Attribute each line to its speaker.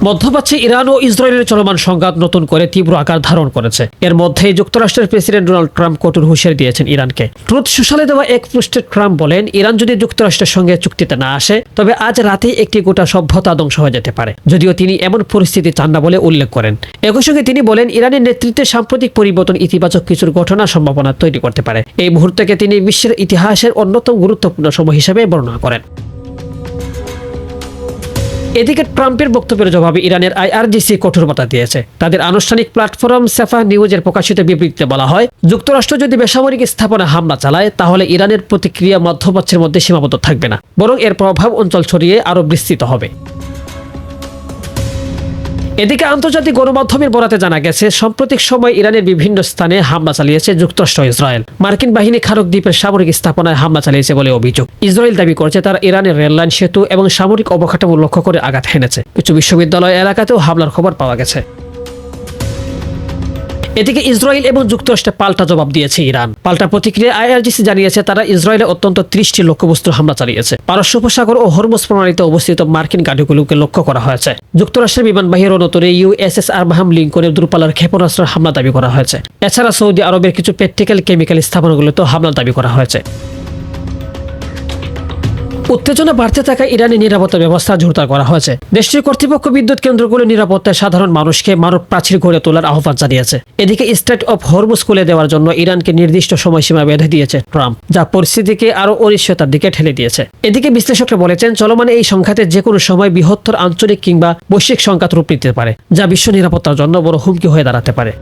Speaker 1: মধ্যপ্রাচ্যে ইরান ও ইসরায়েলের চলমান সংঘাত নতুন করে তীব্র আকার ধারণ করেছে। এর মধ্যেই যুক্তরাষ্ট্রের প্রেসিডেন্ট ডোনাল্ড ট্রাম্প কঠোর হুঁশিয়ারি দিয়েছেন ইরানকে। ট্রুথ সোশ্যালে দেওয়া এক পোস্টে ট্রাম্প বলেন, ইরান যদি যুক্তরাষ্ট্রের সঙ্গে চুক্তিতে না আসে তবে আজ রাতেই একটি গোটা সভ্যতা ধ্বংস হয়ে যেতে পারে, যদিও তিনি এমন পরিস্থিতি চান না বলে উল্লেখ করেন। একই সঙ্গে তিনি বলেন, ইরানের নেতৃত্বে সাম্প্রতিক পরিবর্তন ইতিবাচক কিছুর ঘটনার সম্ভাবনা তৈরি করতে পারে। এই মুহূর্তকে তিনি বিশ্বের ইতিহাসের অন্যতম গুরুত্বপূর্ণ সময় হিসেবে বর্ণনা করেন। এদিকে ট্রাম্পের বক্তব্যের জবাবে ইরানের আইআরজিসি কঠোর বার্তা দিয়েছে। তাদের আনুষ্ঠানিক প্ল্যাটফর্ম সাফা নিউজের প্রকাশিত বিবৃতিতে বলা হয়, যুক্তরাষ্ট্র যদি বেসামরিক স্থাপনা হামলা চালায় তাহলে ইরানের প্রতিক্রিয়া মধ্যপ্রাচ্যের মধ্যে সীমাবদ্ধ থাকবে না, বরং এর প্রভাব অঞ্চল ছড়িয়ে আরও বিস্তৃত হবে। এদিকে আন্তর্জাতিক গণমাধ্যমের বরাতে জানা গেছে, সাম্প্রতিক সময় ইরানের বিভিন্ন স্থানে হামলা চালিয়েছে যুক্তরাষ্ট্র ইসরায়েল। মার্কিন বাহিনী খারক দ্বীপের সামরিক স্থাপনায় হামলা চালিয়েছে বলে অভিযোগ। ইসরায়েল দাবি করছে তারা ইরানের রেললাইন, সেতু এবং সামরিক অবকাঠামো লক্ষ্য করে আঘাত হেনেছে। কিছু বিশ্ববিদ্যালয় এলাকাতেও হামলার খবর পাওয়া গেছে। এদিকে ইসরায়েল এবং যুক্তরাষ্ট্রে পাল্টা জবাব দিয়েছে ইরান। পাল্টা প্রতিক্রিয়া আইআরজিসি জানিয়েছে তারা ইসরায়েলে অত্যন্ত 30টি লক্ষ্যবস্তুর হামলা চালিয়েছে। পারস্য উপসাগর ও হরমুজ প্রণালীতে অবস্থিত মার্কিন ঘাঁটিগুলোকে লক্ষ্য করা হয়েছে। যুক্তরাষ্ট্রের বিমানবাহী রণতরী ইউএসএস আব্রাহাম লিঙ্কনের দূরপাল্লার ক্ষেপণাস্ত্রের হামলা দাবি করা হয়েছে। এছাড়া সৌদি আরবের কিছু পেট্রিক্যাল কেমিক্যাল স্থাপনাগুলোতেও হামলা দাবি করা হয়েছে। উত্তেজনা বাড়তে থাকা ইরানের নিরাপত্তা ব্যবস্থা জোরদার করা হয়েছে। দেশটির কর্তৃপক্ষ বিদ্যুৎ কেন্দ্রগুলোর নিরাপত্তায় সাধারণ মানুষকে মানব প্রাচীর গড়ে তোলার আহ্বান জানিয়েছে। এদিকে স্ট্রেট অফ হরমুজ খুলে দেওয়ার জন্য ইরানকে নির্দিষ্ট সময়সীমা বেঁধে দিয়েছে ট্রাম্প, যা পরিস্থিতিকে আরও অনিশ্চয়তার দিকে ঠেলে দিয়েছে। এদিকে বিশ্লেষকরা বলেছেন, চলমান এই সংঘাতে যে কোনো সময় বৃহত্তর আঞ্চলিক কিংবা বৈশ্বিক সংঘাত রূপ নিতে পারে, যা বিশ্ব নিরাপত্তার জন্য বড় হুমকি হয়ে দাঁড়াতে পারে।